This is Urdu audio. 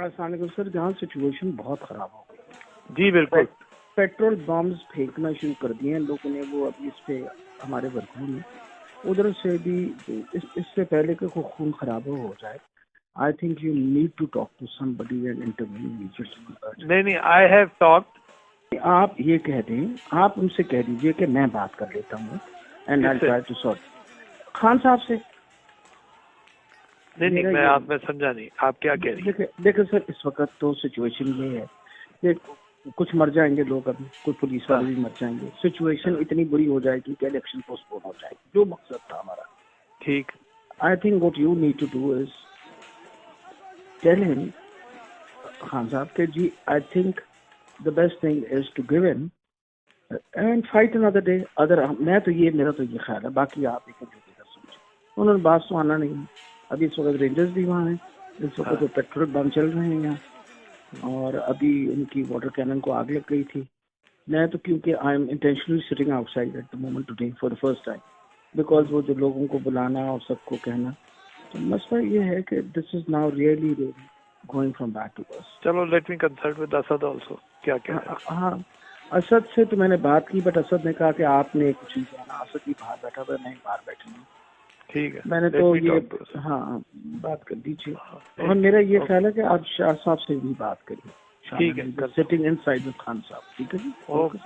السلام علیکم سر. جہاں سچویشن بہت خراب ہو گئی. جی بالکل. پیٹرول بمز پھینکنا شروع کر دیے ہیں لوگوں نے. وہ ابھی اس پہ ہمارے ورکروں نے ادھر سے بھی اس سے پہلے کہ کوئی خون خراب ہو جائے. I think you need to talk to some buddy and interview immediately. نہیں آئی ہیو ٹاکڈ. آپ یہ کہہ دیں, آپ ان سے کہہ دیجئے کہ میں بات کر لیتا ہوں and I try to sort Khan sahab سے. نہیں میں سمجھا نہیں آپ کیا کہہ رہی ہیں. دیکھیں سر, اس وقت تو سچویشن یہ ہے کہ کچھ مر جائیں گے لوگ, ابھی کچھ پولیس والے بھی مر جائیں گے. سچویشن اتنی بری ہو جائے گی کہ الیکشن پوسٹ پون ہو جائے گی, جو مقصد تھا ہمارا. ٹھیک. I think what you need to do is tell him Khan sahib کہ جی I think the best thing is to give in and fight another day. اگر میں تو یہ میرا تو یہ خیال ہے, باقی آپ ایک جو کر سمجھیں. انہوں نے بات تو آنا نہیں. ابھی اس وقت رینجرز بھی وہاں ہیں, اس وقت تو پیٹرول بم چل رہے ہیں یہاں, اور ابھی ان کی واٹر کینن کو آگ لگ گئی تھی. میں تو کیونکہ I am intentionally sitting outside at the moment today for the first time, because وہ جو لوگوں کو بلانا اور سب کو کہنا, تو مسئلہ یہ ہے کہ this is now really going from back to us. چلو let me consult with Asad also. کیا کہہ رہے ہیں؟ ہاں اسد سے تو میں نے بات کی, بٹ اسد نے کہا کہ آپ نے کچھ نہیں کہنا. اسد بھی باہر بیٹھا ہوا, میں باہر بیٹھی ہوں. ٹھیک ہے, میں نے تو یہ ہاں بات کر دیجیے. اور میرا یہ خیال ہے کہ آپ شاہ صاحب سے بھی بات کریے. ٹھیک ہے, sitting in side with Khan صاحب. ٹھیک ہے جی. اوکے.